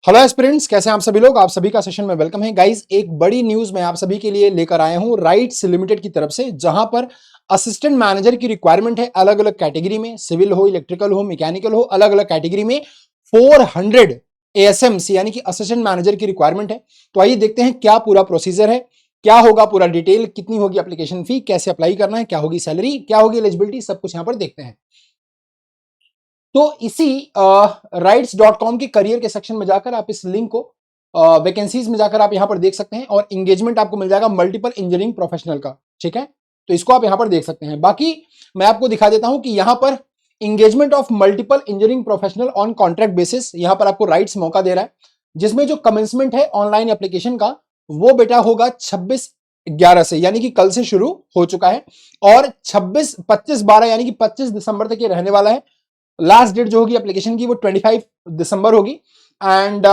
Hello aspirants, कैसे हैं आप सभी लोग। आप सभी का सेशन में वेलकम है गाइस। एक बड़ी न्यूज मैं आप सभी के लिए लेकर आया हूं राइट्स लिमिटेड की तरफ से, जहां पर असिस्टेंट मैनेजर की रिक्वायरमेंट है अलग अलग कैटेगरी में, सिविल हो, इलेक्ट्रिकल हो, मैकेनिकल हो, अलग अलग कैटेगरी में 400 एएसएम्स यानी कि असिस्टेंट मैनेजर की रिक्वायरमेंट है। तो आइए देखते हैं क्या पूरा प्रोसीजर है, क्या होगा पूरा डिटेल, कितनी होगी एप्लीकेशन फी, कैसे अप्लाई करना है, क्या होगी सैलरी, क्या होगी एलिजिबिलिटी, सब कुछ यहां पर देखते हैं। तो इसी राइट्स.com के करियर के सेक्शन में जाकर आप इस लिंक को वैकेंसीज में जाकर आप यहां पर देख सकते हैं और एंगेजमेंट आपको मिल जाएगा मल्टीपल इंजीनियरिंग प्रोफेशनल का। ठीक है, तो इसको आप यहां पर देख सकते हैं। बाकी मैं आपको दिखा देता हूं कि यहां पर engagement of multiple engineering professional on contract basis यहां पर आपको राइट्स मौका दे रहा है, जिसमें जो कमेंसमेंट है ऑनलाइन एप्लीकेशन का वो बेटा होगा 26/11 से, यानी कि कल से शुरू हो चुका है और 25/12 यानी कि 25 दिसंबर तक ये रहने वाला है। लास्ट डेट जो होगी एप्लीकेशन की वो 25 दिसंबर होगी एंड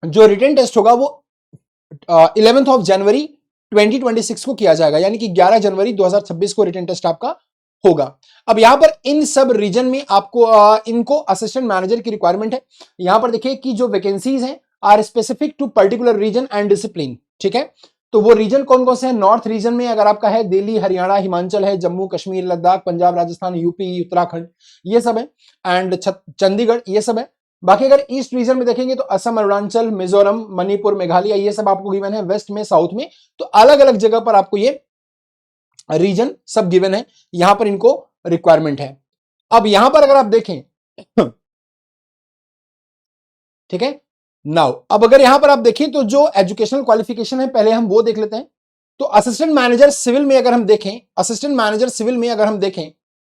जो रिटन टेस्ट होगा वो 11 ऑफ जनवरी 2026 को किया जाएगा, यानी कि 11 जनवरी 2026 को रिटन टेस्ट आपका होगा। अब यहां पर इन सब रीजन में आपको इनको असिस्टेंट मैनेजर की रिक्वायरमेंट है। यहां पर देखिए कि जो वैकेंसीज हैं are specific to particular region and discipline. ठीक है, तो वो रीजन कौन कौन से हैं? नॉर्थ रीजन में अगर आपका है दिल्ली, हरियाणा, हिमाचल है, जम्मू कश्मीर, लद्दाख, पंजाब, राजस्थान, यूपी, उत्तराखंड, ये सब है एंड चंडीगढ़, ये सब है। बाकी अगर ईस्ट रीजन में देखेंगे तो असम, अरुणाचल, मिजोरम, मणिपुर, मेघालय, ये सब आपको गिवन है। वेस्ट में, साउथ में, तो अलग अलग जगह पर आपको ये रीजन सब गिवन है, यहां पर इनको रिक्वायरमेंट है। अब यहां पर अगर आप देखें ठीक है, नाउ अब अगर यहां पर आप देखें तो जो एजुकेशनल क्वालिफिकेशन है पहले हम वो देख लेते हैं। तो असिस्टेंट मैनेजर सिविल में अगर हम देखें, असिस्टेंट मैनेजर सिविल में अगर हम देखें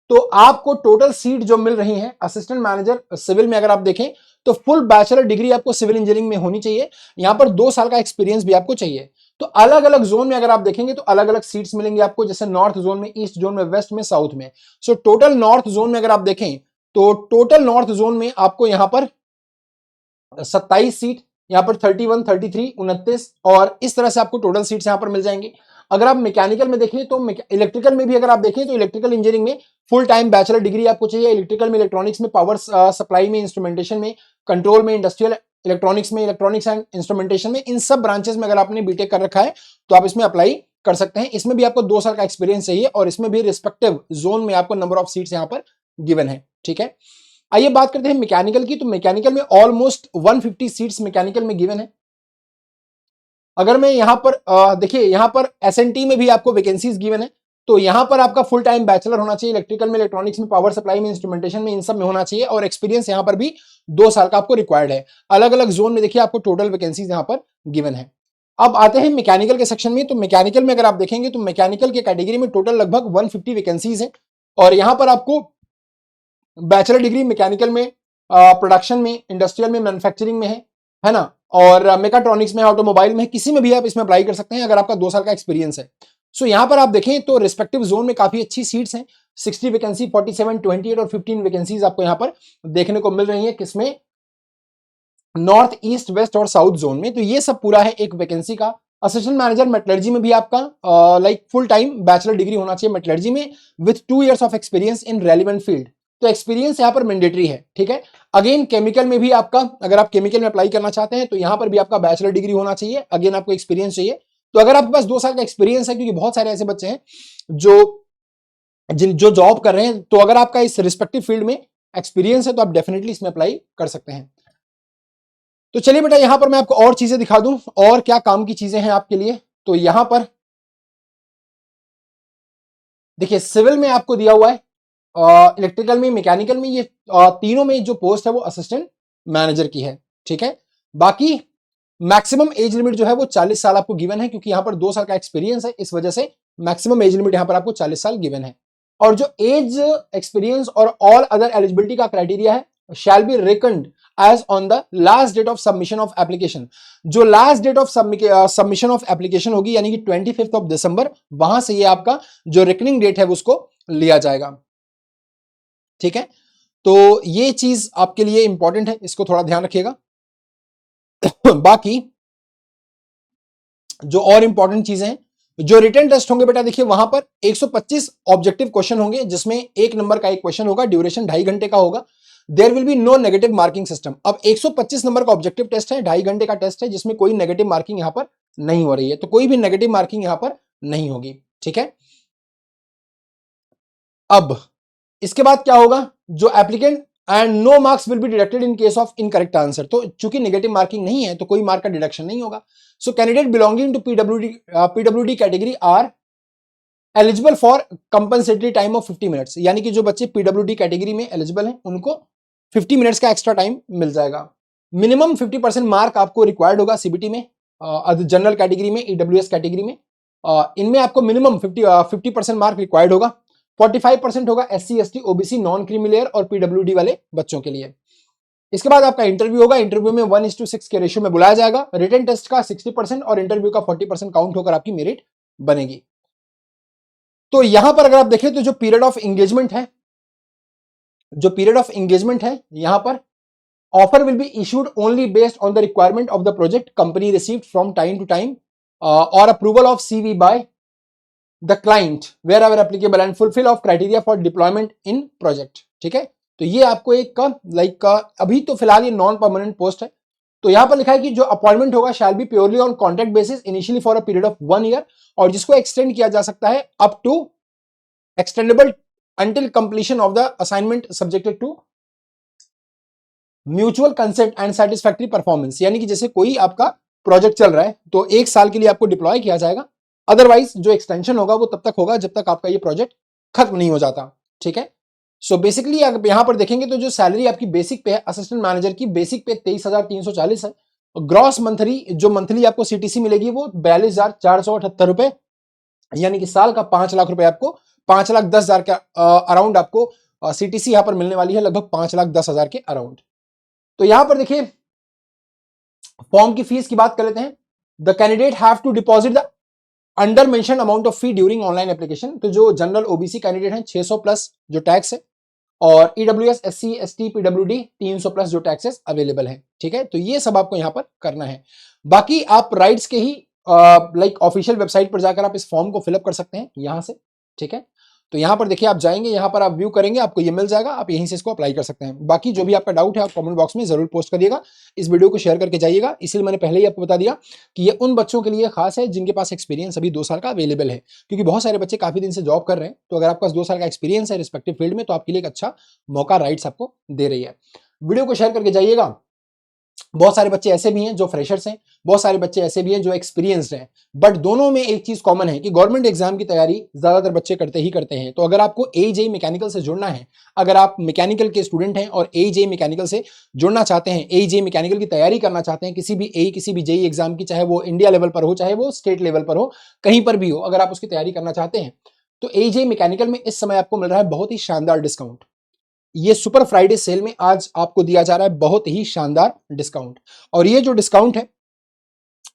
तो आपको टोटल सीट जो मिल रही है असिस्टेंट मैनेजर सिविल में अगर आप देखें तो फुल बैचलर डिग्री आपको सिविल इंजीनियरिंग में होनी चाहिए। यहां पर 2 साल का एक्सपीरियंस भी आपको चाहिए। तो अलग अलग जोन में अगर आप देखेंगे तो अलग अलग सीट्स मिलेंगे आपको, जैसे नॉर्थ जोन में, ईस्ट जोन में, वेस्ट में, साउथ में। सो टोटल नॉर्थ जोन में अगर आप देखें तो टोटल नॉर्थ जोन में आपको यहां पर 27 सीट, यहां पर 31, 33, 29 और इस तरह से आपको टोटल सीट्स यहां पर मिल जाएंगे। अगर आप मैकेनिकल में देखें तो इलेक्ट्रिकल में भी अगर आप देखें तो इलेक्ट्रिकल इंजीनियरिंग में फुल टाइम बैचलर डिग्री आपको चाहिए। इलेक्ट्रिकल में, इलेक्ट्रॉनिक्स में, पावर सप्लाई में, इंस्ट्रूमेंटेशन में, कंट्रोल में, इंडस्ट्रियल इलेक्ट्रॉनिक्स में, इलेक्ट्रॉनिक्स एंड इंस्ट्रूमेंटेशन में, इन सब ब्रांचेस में अगर आपने बीटेक कर रखा है तो आप इसमें अप्लाई कर सकते हैं। इसमें भी आपको 2 साल का एक्सपीरियंस चाहिए और इसमें भी रिस्पेक्टिव जोन में आपको नंबर ऑफ सीट्स यहां पर गिवन है। ठीक है, आइए बात करते हैं मैकेनिकल की। तो मैकेनिकल में ऑलमोस्ट 150 सीट्स मैकेनिकल में गिवन है। अगर मैं यहां पर देखिए, यहां पर एसएनटी में भी आपको वैकेंसीज गिवन है। तो यहां पर आपका फुल टाइम बैचलर होना चाहिए, इलेक्ट्रिकल में, इलेक्ट्रॉनिक्स में, पावर सप्लाई में, इंस्ट्रूमेंटेशन में, इन सब में होना चाहिए और एक्सपीरियंस यहां पर भी 2 साल का आपको रिक्वायर्ड है। अलग अलग जोन में देखिए आपको टोटल वैकेंसीज यहां पर गिवन है। अब आते हैं मैकेनिकल के सेक्शन में। तो मैकेनिकल में अगर आप देखेंगे तो मैकेनिकल के कैटेगरी में टोटल लगभग 150 वैकेंसीज है और यहां पर आपको बैचलर डिग्री मैकेनिकल में, प्रोडक्शन में, इंडस्ट्रियल में, मैन्युफैक्चरिंग में है ना, और मेकाट्रॉनिक्स में, ऑटोमोबाइल में, किसी में भी आप इसमें अप्लाई कर सकते हैं अगर आपका 2 साल का एक्सपीरियंस है। सो यहां पर आप देखें तो रिस्पेक्टिव जोन में काफी अच्छी सीट्स हैं। 60 वैकेंसी, 47, 28 और 15 वैकेंसीज आपको यहां पर देखने को मिल रही है। किसमें? नॉर्थ, ईस्ट, वेस्ट और साउथ जोन में। तो ये सब पूरा है एक वैकेंसी का। असिस्टेंट मैनेजर मेटलर्जी में भी आपका like full time bachelor degree होना चाहिए मेटलर्जी में with 2 years of experience in relevant field. तो एक्सपीरियंस यहां पर मैंडेटरी है। ठीक है, अगेन केमिकल में भी आपका, अगर आप केमिकल में अप्लाई करना चाहते हैं तो यहां पर भी आपका बैचलर डिग्री होना चाहिए। अगेन आपको एक्सपीरियंस चाहिए। तो अगर आपके पास 2 साल का एक्सपीरियंस है, क्योंकि बहुत सारे ऐसे बच्चे हैं जो जॉब कर रहे हैं, तो अगर आपका इस रिस्पेक्टिव फील्ड में एक्सपीरियंस है तो आप डेफिनेटली इसमें अप्लाई कर सकते हैं। तो चलिए बेटा, यहां पर मैं आपको और चीजें दिखा दूं और क्या काम की चीजें हैं आपके लिए। तो यहां पर देखिए सिविल में आपको दिया हुआ है, इलेक्ट्रिकल में, मैकेनिकल में, ये तीनों में जो पोस्ट है वो असिस्टेंट मैनेजर की है। ठीक है, बाकी मैक्सिमम एज लिमिट जो है वो 40 साल आपको गिवन है, क्योंकि यहां पर 2 साल का एक्सपीरियंस है, इस वजह से मैक्सिमम एज लिमिट यहां पर आपको 40 साल गिवन है। और जो एज, एक्सपीरियंस और ऑल अदर एलिजिबिलिटी का क्राइटेरिया है shall be reckoned as on the last date of submission of application. जो last date of submission of application होगी यानी कि 25 ऑफ दिसंबर, वहां से ये आपका जो रिकनिंग डेट है उसको लिया जाएगा। ठीक है, तो ये चीज आपके लिए इंपॉर्टेंट है, इसको थोड़ा ध्यान रखिएगा। बाकी जो और इंपॉर्टेंट चीजें हैं, जो रिटन टेस्ट होंगे बेटा, देखिए वहां पर 125 ऑब्जेक्टिव क्वेश्चन होंगे, जिसमें 1 नंबर का एक क्वेश्चन होगा, ड्यूरेशन 2.5 घंटे का होगा। There will be no negative marking system. अब 125 नंबर का ऑब्जेक्टिव टेस्ट है, 2.5 घंटे का टेस्ट है, जिसमें कोई नेगेटिव मार्किंग यहां पर नहीं हो रही है, तो कोई भी नेगेटिव मार्किंग यहां पर नहीं होगी, ठीक है। अब इसके बाद क्या होगा, जो applicant and no marks will be deducted in case of incorrect answer. तो चूंकि नेगेटिव मार्किंग नहीं है तो कोई मार्क का डिडक्शन नहीं होगा। सो कैंडिडेट बिलोंगिंग टू पीडब्ल्यूडी category are eligible for compensatory time of 50 minutes, यानी कि जो बच्चे पीडब्ल्यूडी कैटेगरी में एलिजिबल हैं उनको 50 मिनट्स का एक्स्ट्रा टाइम मिल जाएगा। मिनिमम 50% मार्क आपको रिक्वायर्ड होगा सीबीटी में, जनरल कैटेगरी में, ईडब्ल्यूएस कैटेगरी में, इनमें आपको मिनिमम 50% मार्क रिक्वायर्ड होगा। 45% होगा SC ST OBC non creamy layer और पीडब्ल्यूडी वाले बच्चों के लिए। इसके बाद आपका इंटरव्यू होगा, इंटरव्यू में 1:6 के रेशियो में बुलाया जाएगा। रिटन टेस्ट का 60% और इंटरव्यू का 40% काउंट होकर आपकी मेरिट बनेगी। तो यहां पर अगर आप देखें तो जो पीरियड ऑफ एंगेजमेंट है, यहां पर offer will be issued only based on the requirement of the project company received from time to time और approval of CV by the client wherever applicable and fulfil of criteria for deployment in project, ठीक है। तो ये आपको एक अभी तो फिलहाल ये नॉन परमानेंट पोस्ट है, तो यहां पर लिखा है कि जो अपॉइंटमेंट होगा shall be purely on contract basis initially for a period of 1 year, और जिसको एक्सटेंड किया जा सकता है up to extendable until completion of the assignment subjected to mutual consent and satisfactory performance. यानी कि जैसे कोई आपका प्रोजेक्ट चल रहा है तो 1 साल के लिए आपको डिप्लॉय किया जाएगा, अदरवाइज जो एक्सटेंशन होगा वो तब तक होगा जब तक आपका ये प्रोजेक्ट खत्म नहीं हो जाता, ठीक है। सो बेसिकली आप यहां पर देखेंगे तो जो सैलरी आपकी बेसिक पे है असिस्टेंट मैनेजर की, बेसिक पे 23,340 है। ग्रॉस मंथली आपको सीटीसी मिलेगी वो 42,478 रुपए, यानी कि साल का 5 लाख रुपए आपको 5,10,000 के अराउंड आपको सीटीसी यहां पर मिलने वाली है, लगभग 5,10,000 के अराउंड। तो यहां पर देखिए फॉर्म की फीस की बात कर लेते हैं। The candidate have to deposit the under mention amount of fee during online application. तो जो जनरल ओबीसी कैंडिडेट हैं 600 प्लस जो टैक्स है, और EWS SC ST PWD 300 plus जो टैक्सेस अवेलेबल है, ठीक है। तो ये सब आपको यहां पर करना है। बाकी आप राइट्स के ही ऑफिशियल वेबसाइट पर जाकर आप इस फॉर्म को फिलअप कर सकते हैं यहां से, ठीक है। तो यहां पर देखिए आप जाएंगे, यहां पर आप व्यू करेंगे, आपको ये मिल जाएगा, आप यहीं से इसको अप्लाई कर सकते हैं। बाकी जो भी आपका डाउट है आप कमेंट बॉक्स में जरूर पोस्ट करिएगा, इस वीडियो को शेयर करके जाइएगा। इसलिए मैंने पहले ही आपको बता दिया कि ये उन बच्चों के लिए खास है जिनके पास एक्सपीरियंस अभी 2 साल का अवेलेबल है, क्योंकि बहुत सारे बच्चे काफी दिन से जॉब कर रहे हैं। तो अगर आपके पास 2 साल का एक्सपीरियंस है रिस्पेक्टिव फील्ड में तो आपके लिए एक अच्छा मौका राइट्स आपको दे रही है। वीडियो को शेयर करके जाइएगा। बहुत सारे बच्चे ऐसे भी हैं जो फ्रेशर्स हैं, बहुत सारे बच्चे ऐसे भी हैं जो एक्सपीरियंस्ड हैं, बट दोनों में एक चीज कॉमन है कि गवर्नमेंट एग्जाम की तैयारी ज्यादातर बच्चे करते ही करते हैं। तो अगर आपको एजेई मैकेनिकल से जुड़ना है, अगर आप मैकेनिकल के स्टूडेंट हैं और एजेई मैकेनिकल से जुड़ना चाहते हैं, एजेई मैकेनिकल की तैयारी करना चाहते हैं, किसी भी जेई एग्जाम की, चाहे वो इंडिया लेवल पर हो चाहे वो स्टेट लेवल पर हो, कहीं पर भी हो, अगर आप उसकी तैयारी करना चाहते हैं तो एजेई मैकेनिकल में इस समय आपको मिल रहा है बहुत ही शानदार डिस्काउंट। ये सुपर फ्राइडे सेल में आज आपको दिया जा रहा है बहुत ही शानदार डिस्काउंट। और ये जो डिस्काउंट है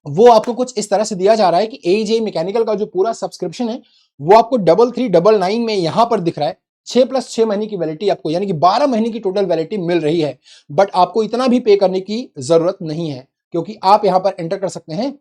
वो आपको कुछ इस तरह से दिया जा रहा है कि एजेई मैकेनिकल का जो पूरा सब्सक्रिप्शन है वो आपको 3399 में यहां पर दिख रहा है। 6 + 6 महीने की वैलिडिटी आपको, यानी कि 12 महीने की टोटल वैलिडिटी मिल रही है। बट आपको इतना भी पे करने की जरूरत नहीं है, क्योंकि आप यहां पर एंटर कर सकते हैं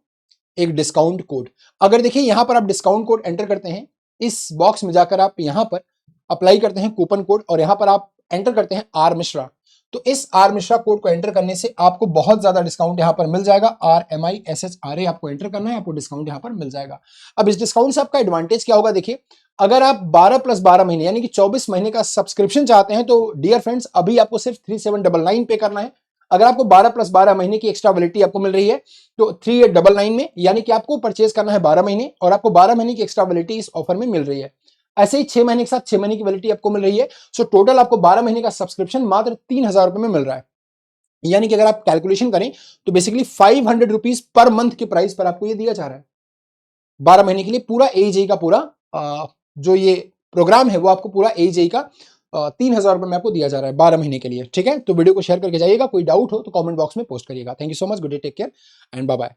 एक डिस्काउंट कोड। अगर देखिए यहां पर आप डिस्काउंट कोड एंटर करते हैं, इस बॉक्स में जाकर आप यहां पर अप्लाई करते हैं कूपन कोड, और यहां पर आप एंटर करते हैं आर मिश्रा। तो इस आर मिश्रा कोड को एंटर करने से आपको बहुत ज्यादा डिस्काउंट यहां पर मिल जाएगा। RMISHRA आपको एंटर करना है, आपको डिस्काउंट यहां पर मिल जाएगा। अब इस डिस्काउंट से आपका एडवांटेज क्या होगा, देखिए अगर आप 12 + 12 महीने यानी कि 24 महीने का सब्सक्रिप्शन चाहते हैं तो डियर फ्रेंड्स अभी आपको सिर्फ 3799 पे करना है। अगर आपको 12 + 12 महीने की एक्स्ट्रा वैलिडिटी आपको मिल रही है तो 3899 में, यानी कि आपको परचेज करना है 12 महीने और आपको 12 महीने की एक्स्ट्रा वैलिडिटी इस ऑफर में मिल रही है। ऐसे ही 6 महीने के साथ 6 महीने की वैलिडिटी आपको मिल रही है। सो टोटल आपको 12 महीने का सब्सक्रिप्शन मात्र 3000 रुपए में मिल रहा है। यानी कि अगर आप कैलकुलेशन करें तो बेसिकली 500 रुपीज पर मंथ के प्राइस पर आपको ये दिया जा रहा है 12 महीने के लिए। पूरा एजेई का पूरा जो ये प्रोग्राम है वो आपको पूरा एजेई का 3000 रुपए में आपको दिया जा रहा है 12 महीने के लिए, ठीक है। तो वीडियो को शेयर करके जाइएगा, कोई डाउट हो तो कमेंट बॉक्स में पोस्ट करिएगा। Thank you so much, good day, take care and bye bye.